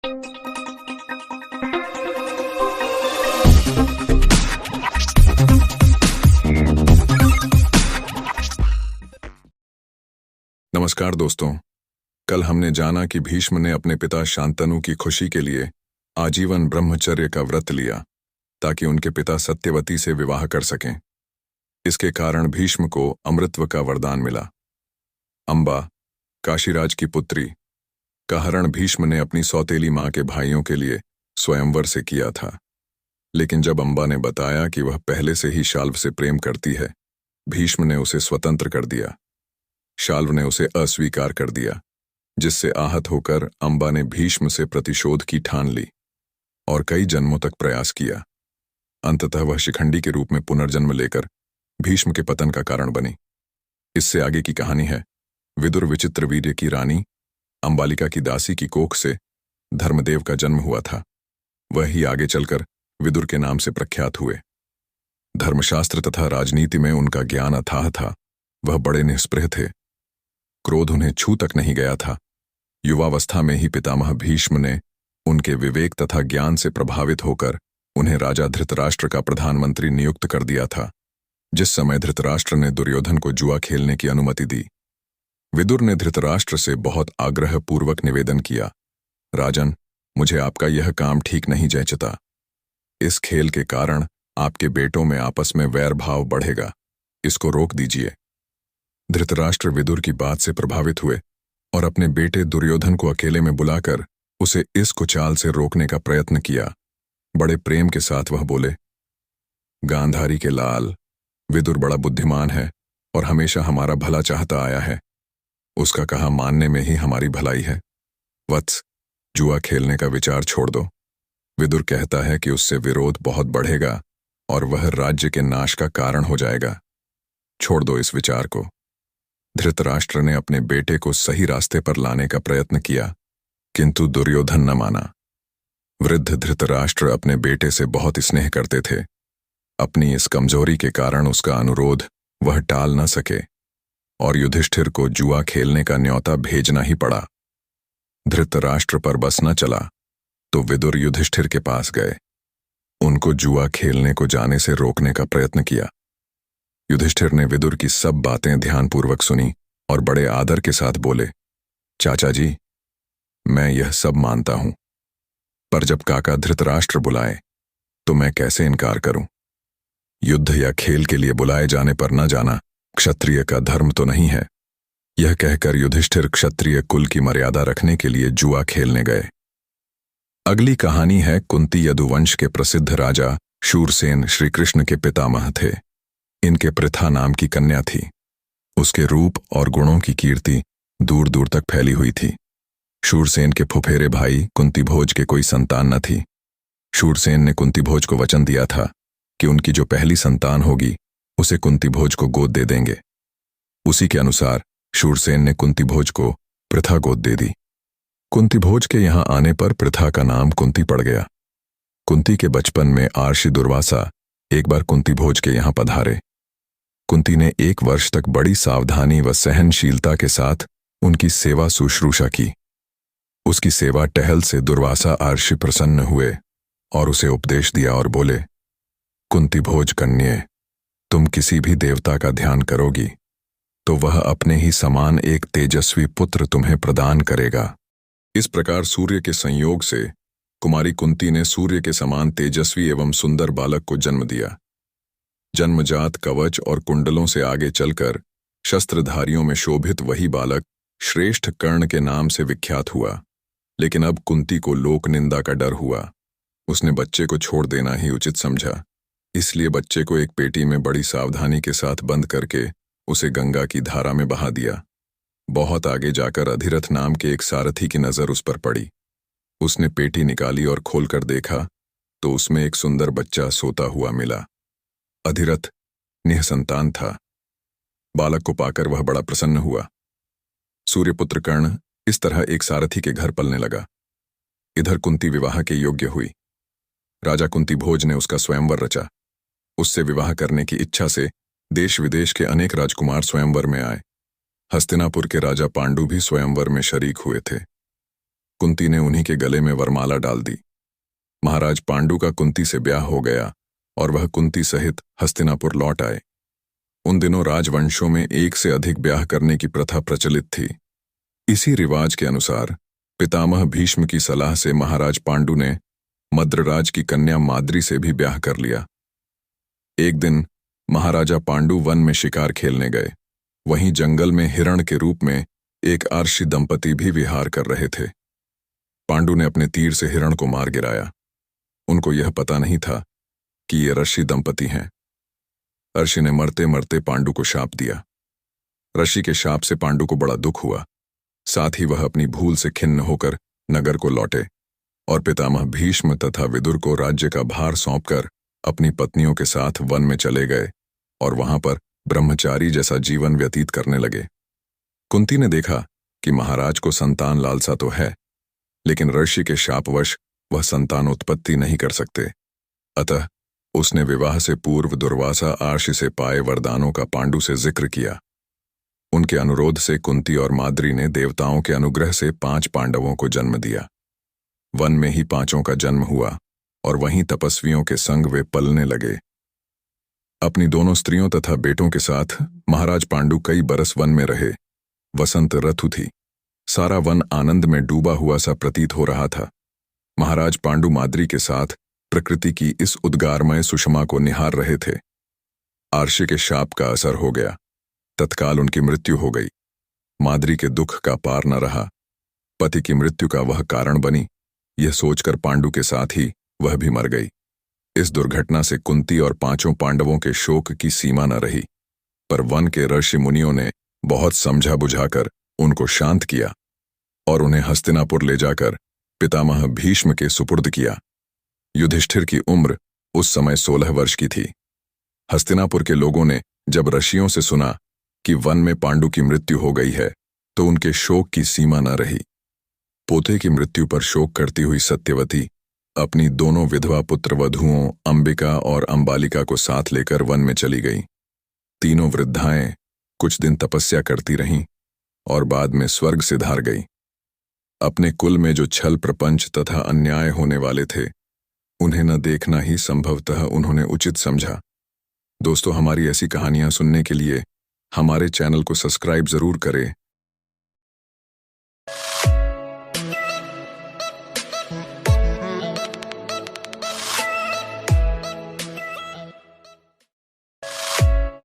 नमस्कार दोस्तों। कल हमने जाना कि भीष्म ने अपने पिता शांतनु की खुशी के लिए आजीवन ब्रह्मचर्य का व्रत लिया ताकि उनके पिता सत्यवती से विवाह कर सकें। इसके कारण भीष्म को अमृतत्व का वरदान मिला। अंबा, काशीराज की पुत्री, का हरण भीष्म ने अपनी सौतेली मां के भाइयों के लिए स्वयंवर से किया था। लेकिन जब अंबा ने बताया कि वह पहले से ही शाल्व से प्रेम करती है, भीष्म ने उसे स्वतंत्र कर दिया। शाल्व ने उसे अस्वीकार कर दिया, जिससे आहत होकर अंबा ने भीष्म से प्रतिशोध की ठान ली और कई जन्मों तक प्रयास किया। अंततः वह शिखंडी के रूप में पुनर्जन्म लेकर भीष्म के पतन का कारण बनी। इससे आगे की कहानी है। विदुर विचित्रवीर्य की रानी अंबालिका की दासी की कोख से धर्मदेव का जन्म हुआ था। वह ही आगे चलकर विदुर के नाम से प्रख्यात हुए। धर्मशास्त्र तथा राजनीति में उनका ज्ञान अथाह था। वह बड़े निस्पृह थे। क्रोध उन्हें छू तक नहीं गया था। युवावस्था में ही पितामह भीष्म ने उनके विवेक तथा ज्ञान से प्रभावित होकर उन्हें राजा धृतराष्ट्र का प्रधानमंत्री नियुक्त कर दिया था। जिस समय धृतराष्ट्र ने दुर्योधन को जुआ खेलने की अनुमति दी, विदुर ने धृतराष्ट्र से बहुत आग्रहपूर्वक निवेदन किया, राजन, मुझे आपका यह काम ठीक नहीं जैचता। इस खेल के कारण आपके बेटों में आपस में वैर भाव बढ़ेगा। इसको रोक दीजिए। धृतराष्ट्र विदुर की बात से प्रभावित हुए और अपने बेटे दुर्योधन को अकेले में बुलाकर उसे इस कुचाल से रोकने का प्रयत्न किया। बड़े प्रेम के साथ वह बोले, गांधारी के लाल, विदुर बड़ा बुद्धिमान है और हमेशा हमारा भला चाहता आया है। उसका कहा मानने में ही हमारी भलाई है। वत्स, जुआ खेलने का विचार छोड़ दो। विदुर कहता है कि उससे विरोध बहुत बढ़ेगा और वह राज्य के नाश का कारण हो जाएगा। छोड़ दो इस विचार को। धृतराष्ट्र ने अपने बेटे को सही रास्ते पर लाने का प्रयत्न किया, किंतु दुर्योधन न माना। वृद्ध धृतराष्ट्र अपने बेटे से बहुत स्नेह करते थे। अपनी इस कमजोरी के कारण उसका अनुरोध वह टाल न सके और युधिष्ठिर को जुआ खेलने का न्योता भेजना ही पड़ा। धृतराष्ट्र पर बस न चला तो विदुर युधिष्ठिर के पास गए। उनको जुआ खेलने को जाने से रोकने का प्रयत्न किया। युधिष्ठिर ने विदुर की सब बातें ध्यानपूर्वक सुनी और बड़े आदर के साथ बोले, चाचा जी, मैं यह सब मानता हूं, पर जब काका धृतराष्ट्र बुलाए तो मैं कैसे इनकार करूं। युद्ध या खेल के लिए बुलाए जाने पर न जाना क्षत्रिय का धर्म तो नहीं है। यह कहकर युधिष्ठिर क्षत्रिय कुल की मर्यादा रखने के लिए जुआ खेलने गए। अगली कहानी है कुंती यदुवंश के प्रसिद्ध राजा शूरसेन श्री कृष्ण के पितामह थे। इनके पृथा नाम की कन्या थी। उसके रूप और गुणों की कीर्ति दूर दूर तक फैली हुई थी। शूरसेन के फुफेरे भाई कुंतीभोज के कोई संतान न थी। शूरसेन ने कुंतीभोज को वचन दिया था कि उनकी जो पहली संतान होगी उसे कुंतीभोज को गोद दे देंगे। उसी के अनुसार शूरसेन ने कुंतीभोज को पृथा गोद दे दी। कुंतीभोज के यहां आने पर पृथा का नाम कुंती पड़ गया। कुंती के बचपन में आर्षि दुर्वासा एक बार कुंतीभोज के यहां पधारे। कुंती ने 1 वर्ष तक बड़ी सावधानी व सहनशीलता के साथ उनकी सेवा शुश्रूषा की। उसकी सेवा टहल से दुर्वासा आर्षि प्रसन्न हुए और उसे उपदेश दिया और बोले, कुंतीभोज कन्ये, तुम किसी भी देवता का ध्यान करोगी तो वह अपने ही समान एक तेजस्वी पुत्र तुम्हें प्रदान करेगा। इस प्रकार सूर्य के संयोग से कुमारी कुंती ने सूर्य के समान तेजस्वी एवं सुंदर बालक को जन्म दिया। जन्मजात कवच और कुंडलों से आगे चलकर शस्त्रधारियों में शोभित वही बालक श्रेष्ठ कर्ण के नाम से विख्यात हुआ। लेकिन अब कुंती को लोक निंदा का डर हुआ। उसने बच्चे को छोड़ देना ही उचित समझा। इसलिए बच्चे को एक पेटी में बड़ी सावधानी के साथ बंद करके उसे गंगा की धारा में बहा दिया। बहुत आगे जाकर अधिरथ नाम के एक सारथी की नजर उस पर पड़ी। उसने पेटी निकाली और खोलकर देखा तो उसमें एक सुंदर बच्चा सोता हुआ मिला। अधिरथ निःसंतान था। बालक को पाकर वह बड़ा प्रसन्न हुआ। सूर्यपुत्र कर्ण इस तरह एक सारथी के घर पलने लगा। इधर कुंती विवाह के योग्य हुई। राजा कुंतीभोज ने उसका स्वयंवर रचा। उससे विवाह करने की इच्छा से देश विदेश के अनेक राजकुमार स्वयंवर में आए। हस्तिनापुर के राजा पांडु भी स्वयंवर में शरीक हुए थे। कुंती ने उन्हीं के गले में वरमाला डाल दी। महाराज पांडु का कुंती से ब्याह हो गया और वह कुंती सहित हस्तिनापुर लौट आए। उन दिनों राजवंशों में एक से अधिक ब्याह करने की प्रथा प्रचलित थी। इसी रिवाज के अनुसार पितामह भीष्म की सलाह से महाराज पांडु ने मद्रराज की कन्या माद्री से भी ब्याह कर लिया। एक दिन महाराजा पांडु वन में शिकार खेलने गए। वहीं जंगल में हिरण के रूप में एक आर्षि दंपति भी विहार कर रहे थे। पांडु ने अपने तीर से हिरण को मार गिराया। उनको यह पता नहीं था कि ये ऋषि दंपति हैं। अर्षि ने मरते मरते पांडु को शाप दिया। ऋषि के शाप से पांडु को बड़ा दुख हुआ। साथ ही वह अपनी भूल से खिन्न होकर नगर को लौटे और पितामह भीष्म तथा विदुर को राज्य का भार सौंपकर अपनी पत्नियों के साथ वन में चले गए और वहां पर ब्रह्मचारी जैसा जीवन व्यतीत करने लगे। कुंती ने देखा कि महाराज को संतान लालसा तो है, लेकिन ऋषि के शापवश वह संतान उत्पत्ति नहीं कर सकते। अतः उसने विवाह से पूर्व दुर्वासा आर्षि से पाए वरदानों का पांडु से जिक्र किया। उनके अनुरोध से कुंती और माद्री ने देवताओं के अनुग्रह से 5 पांडवों को जन्म दिया। वन में ही 5 का जन्म हुआ और वहीं तपस्वियों के संग वे पलने लगे। अपनी दोनों स्त्रियों तथा बेटों के साथ महाराज पांडु कई बरस वन में रहे। वसंत ऋतु थी। सारा वन आनंद में डूबा हुआ सा प्रतीत हो रहा था। महाराज पांडु माद्री के साथ प्रकृति की इस उद्गारमय सुषमा को निहार रहे थे। आर्षि के शाप का असर हो गया। तत्काल उनकी मृत्यु हो गई। माद्री के दुख का पार न रहा। पति की मृत्यु का वह कारण बनी, यह सोचकर पांडु के साथ ही वह भी मर गई। इस दुर्घटना से कुंती और 5 पांडवों के शोक की सीमा न रही, पर वन के ऋषि मुनियों ने बहुत समझा बुझाकर उनको शांत किया और उन्हें हस्तिनापुर ले जाकर पितामह भीष्म के सुपुर्द किया। युधिष्ठिर की उम्र उस समय 16 वर्ष की थी। हस्तिनापुर के लोगों ने जब ऋषियों से सुना कि वन में पांडु की मृत्यु हो गई है, तो उनके शोक की सीमा न रही। पोते की मृत्यु पर शोक करती हुई सत्यवती अपनी दोनों विधवा पुत्र वधुओं अंबिका और अंबालिका को साथ लेकर वन में चली गई। तीनों वृद्धाएं कुछ दिन तपस्या करती रहीं और बाद में स्वर्ग सिधार गई। अपने कुल में जो छल प्रपंच तथा अन्याय होने वाले थे, उन्हें न देखना ही संभवतः उन्होंने उचित समझा। दोस्तों, हमारी ऐसी कहानियां सुनने के लिए हमारे चैनल को सब्सक्राइब जरूर करें